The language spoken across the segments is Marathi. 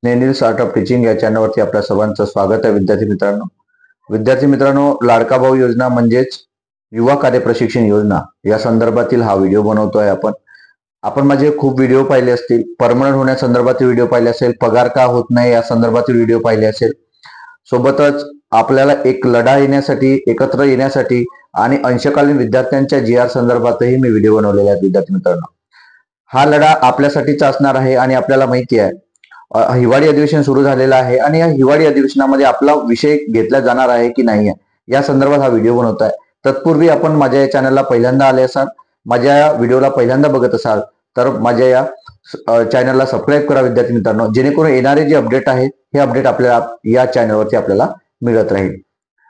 स्नेनिल आर्ट ऑफ टीचिंग या चॅनलवरती आपल्या सर्वांचं स्वागत आहे. विद्यार्थी मित्रांनो, लाडका भाऊ योजना म्हणजेच युवा कार्य प्रशिक्षण योजना या संदर्भातील हा व्हिडिओ बनवतोय आपण माझे खूप व्हिडिओ पाहिले असतील. परमनंट होण्यासंदर्भातील व्हिडिओ पाहिले असेल, पगार का होत नाही या संदर्भातील व्हिडिओ पाहिले असेल. सोबतच आपल्याला एक लढा येण्यासाठी, एकत्र येण्यासाठी आणि अंशकालीन विद्यार्थ्यांच्या GR संदर्भातही मी व्हिडिओ बनवलेले आहेत. विद्यार्थी मित्रांनो, हा लढा आपल्यासाठीच असणार आहे आणि आपल्याला माहिती आहे हिवाळी अधिवेशन सुरू झालेलं आहे आणि या हिवाळी अधिवेशनामध्ये आपला विषय घेतला जाणार आहे की नाही या संदर्भात हा व्हिडिओ बनवत आहे. तत्पूर्वी आपण माझ्या या चॅनलला पहिल्यांदा आले असाल, माझ्या या व्हिडिओला पहिल्यांदा बघत असाल तर माझ्या या चॅनलला सबस्क्राईब करा विद्यार्थी मित्रांनो, जेणेकरून येणारे जे अपडेट आहेत हे अपडेट आपल्याला या चॅनलवरती आपल्याला मिळत राहील.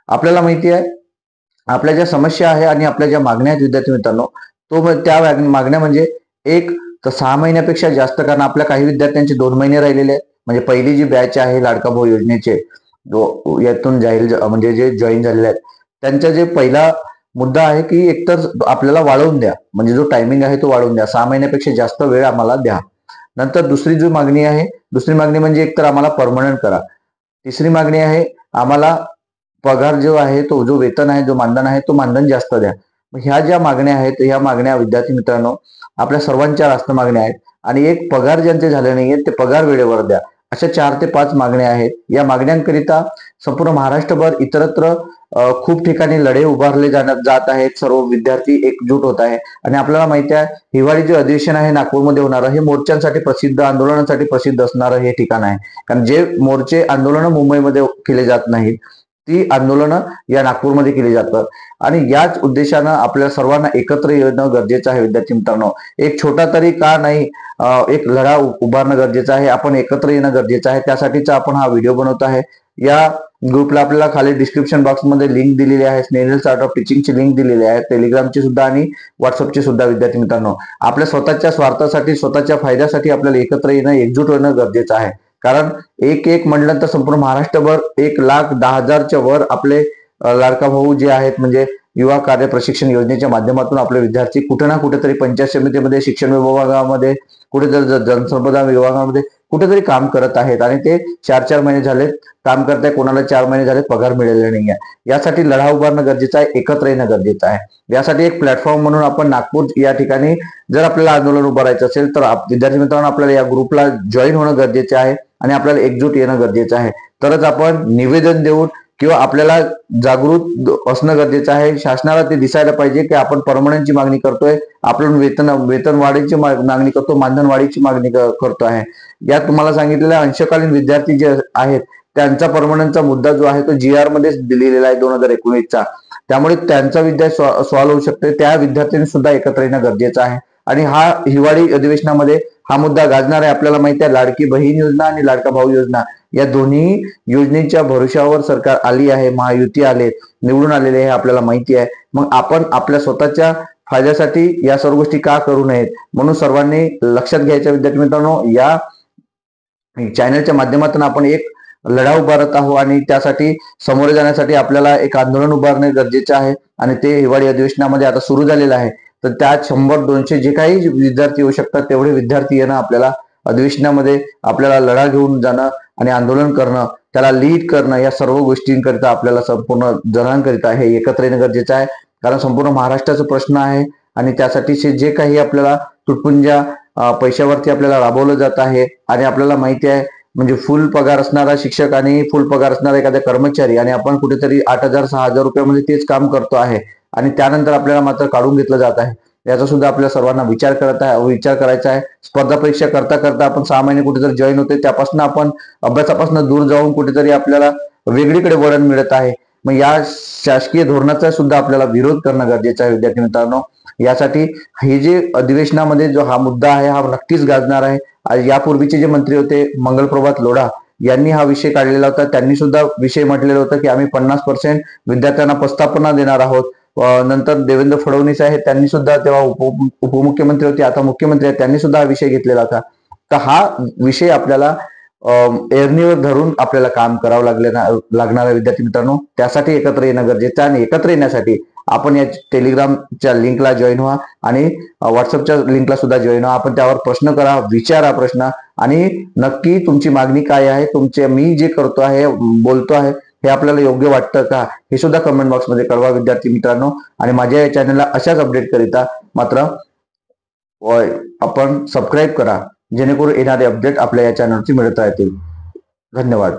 आपल्याला माहिती आहे आपल्या ज्या समस्या आहे आणि आपल्या ज्या मागण्या आहेत विद्यार्थी मित्रांनो, त्या मागण्या म्हणजे एक तर 6 महिन्यापेक्षा जास्त, कारण आपल्या काही विद्यार्थ्यांचे 2 महिने राहिलेले आहेत. म्हणजे पहिली जी बॅच आहे लाडका भाऊ योजनेचे यातून जाहीर म्हणजे जे जॉईन झालेले आहेत त्यांचा जे पहिला मुद्दा आहे की एकतर आपल्याला वाढवून द्या, म्हणजे जो टायमिंग आहे तो वाढवून द्या, 6 महिन्यापेक्षा जास्त वेळ आम्हाला द्या. नंतर दुसरी मागणी म्हणजे एकतर आम्हाला परमनंट करा. तिसरी मागणी आहे आम्हाला पगार जो आहे तो, जो वेतन आहे, जो मानधन आहे तो मानधन जास्त द्या. ह्या ज्या मागण्या आहेत ह्या मागण्या विद्यार्थी मित्रांनो आपल्या सर्वांच्या रास्त मागण्या आहेत. आणि एक पगार ज्यांचे झाले नाहीये ते पगार वेळेवर द्या, अशा 4 ते 5 मागण्या आहेत. या मागण्यांकरिता संपूर्ण महाराष्ट्रभर इतरत्र खूप ठिकाणी लढे उभारले जात आहेत. सर्व विद्यार्थी एकजूट होत आहे आणि आपल्याला माहिती आहे हिवाळी जे अधिवेशन आहे नागपूरमध्ये होणार हे मोर्चांसाठी प्रसिद्ध, आंदोलनासाठी प्रसिद्ध असणारं हे ठिकाण आहे. कारण जे मोर्चे आंदोलन मुंबईमध्ये केले जात नाहीत ती आंदोलनं या नागपूरमध्ये केली जातात आणि याच उद्देशानं आपल्या सर्वांना एकत्र येणं गरजेचं आहे. विद्यार्थी मित्रांनो, एक छोटा तरी का नाही एक लढा उभारणं गरजेचं आहे. आपण एकत्र येणं गरजेचं आहे. त्यासाठीच आपण हा व्हिडिओ बनवत आहे. या ग्रुपला आपल्याला खाली डिस्क्रिप्शन बॉक्समध्ये लिंक दिलेली आहे, स्नेनिल आर्ट ऑफ टीचिंगची लिंक दिलेली आहे, टेलिग्रामची सुद्धा आणि व्हॉट्सअपची सुद्धा. विद्यार्थी मित्रांनो, आपल्या स्वतःच्या स्वार्थासाठी, स्वतःच्या फायद्यासाठी आपल्याला एकत्र येणं, एकजूट होणं गरजेचं आहे. कारण एक म्हणलं तर संपूर्ण महाराष्ट्रभर 1,10,000च्या वर आपले लाडका भाऊ जे आहेत म्हणजे युवा कार्य प्रशिक्षण योजनेच्या माध्यमातून आपले विद्यार्थी कुठे ना कुठेतरी पंचायत समितीमध्ये, शिक्षण विभागामध्ये, कुठेतरी जनसंपदा विभागामध्ये कुठेतरी काम करत आहेत आणि ते 4-4 महिने झाले काम करत आहे. कोणाला 4 महिने झाले पगार मिळालेला नाही आहे. यासाठी लढा उभारणं गरजेचं आहे, एकत्र येणं गरजेचं आहे. यासाठी एक प्लॅटफॉर्म म्हणून आपण नागपूर या ठिकाणी जर आपल्याला आंदोलन उभारायचं असेल तर विद्यार्थी मित्रांनो आपल्याला या ग्रुपला जॉईन होणं गरजेचं आहे आणि आपल्याला एकजूट येणं गरजेचं आहे. तरच आपण निवेदन देऊन किंवा आपल्याला जागृत असणं गरजेचं आहे. शासनाला ते दिसायला पाहिजे की आपण परमनंटची मागणी करतोय, आपण वेतन वाढीची मागणी करतो, मानधन वाढीची मागणी करतो आहे. यात तुम्हाला सांगितलेल्या अंशकालीन विद्यार्थी जे आहेत त्यांचा परमनंटचा मुद्दा जो आहे तो GR मध्येच दिलेला आहे 2019चा. त्यामुळे त्यांचा विद्या सॉल्व्ह होऊ शकते. त्या विद्यार्थ्यांनी सुद्धा एकत्र येणं गरजेचं आहे आणि हा हिवाळी अधिवेशनामध्ये हा मुद्दा गाजणार आहे. आपल्याला माहिती आहे लाडकी बहीण योजना आणि लाडका भाऊ योजना या दोन्ही योजनेच्या भरोशावर सरकार आली आहे, महायुती आले, निवडून आलेले आहे, आपल्याला माहिती आहे. मग आपण आपल्या स्वतःच्या फायद्यासाठी या सर्व गोष्टी का करू नयेत म्हणून सर्वांनी लक्षात घ्यायच्या. विद्यार्थी मित्रांनो, या चॅनलच्या माध्यमातून आपण एक लढा उभारत आहोत आणि त्यासाठी सामोरे जाण्यासाठी आपल्याला एक आंदोलन उभारणे गरजेचे आहे आणि ते हिवाळी अधिवेशनामध्ये आता सुरू झालेलं आहे. तर त्यात 100-200 जे काही विद्यार्थी येऊ शकतात तेवढे विद्यार्थी येणं, आपल्याला अधिवेशनामध्ये आपल्याला लढा घेऊन जाणं आणि आंदोलन करणं, त्याला लीड करणं, या सर्व गोष्टींकरिता आपल्याला संपूर्ण जणांकरिता हे एकत्र येणं गरजेचं आहे. कारण संपूर्ण महाराष्ट्राचा प्रश्न आहे आणि त्यासाठी जे काही आपल्याला तुटपुंजा पैशावरती आपल्याला राबवलं जात आहे आणि आपल्याला माहिती आहे म्हणजे फुल पगार असणारा शिक्षक आणि फुल पगार असणारा एखादा कर्मचारी आणि आपण कुठेतरी 8,000-6,000 रुपयामध्ये तेच काम करतो आहे आणि त्यानंतर आपल्याला मात्र काढून घेतलं जात आहे. याचा सुद्धा आपल्या सर्वांना विचार करायचा आहे. स्पर्धा परीक्षा करता करता आपण 6 महिने कुठेतरी जॉईन होते, त्यापासून आपण अभ्यासापासून दूर जाऊन कुठेतरी आपल्याला वेगळीकडे वळण मिळत आहे. मग या शासकीय धोरणाचा सुद्धा आपल्याला विरोध करणं गरजेचं आहे. विद्यार्थी मित्रांनो, यासाठी हे जे अधिवेशनामध्ये जो हा मुद्दा आहे हा नक्कीच गाजणार आहे. यापूर्वीचे जे मंत्री होते मंगलप्रभात लोढा यांनी हा विषय काढलेला होता. त्यांनी सुद्धा विषय म्हटलेला होता की आम्ही 50% विद्यार्थ्यांना प्रस्तावना देणार आहोत. नंतर देवेंद्र फडणवीस आहेत, त्यांनी सुद्धा तेव्हा उपमुख्यमंत्री होते, आता मुख्यमंत्री आहेत, त्यांनी सुद्धा हा विषय घेतलेला होता. तर हा विषय आपल्याला एरणीवर धरून आपल्याला काम करावं लागणार आहे. विद्यार्थी मित्रांनो, त्यासाठी एकत्र येणं गरजेचं आहे आणि एकत्र येण्यासाठी आपण या टेलिग्रामच्या लिंकला जॉईन व्हा आणि व्हॉट्सअपच्या लिंकला सुद्धा जॉईन व्हा. आपण त्यावर प्रश्न करा, विचारा प्रश्न, आणि नक्की तुमची मागणी काय आहे, तुमचे मी जे करतो आहे, बोलतो आहे, हे आपल्याला योग्य वाटतं का, हे सुद्धा कमेंट बॉक्समध्ये कळवा विद्यार्थी मित्रांनो. आणि माझ्या या चॅनलला अशाच अपडेट करिता मात्र आपण सबस्क्राईब करा, जेणेकरून येणारे अपडेट आपल्या या चॅनलवरती मिळत राहतील. धन्यवाद.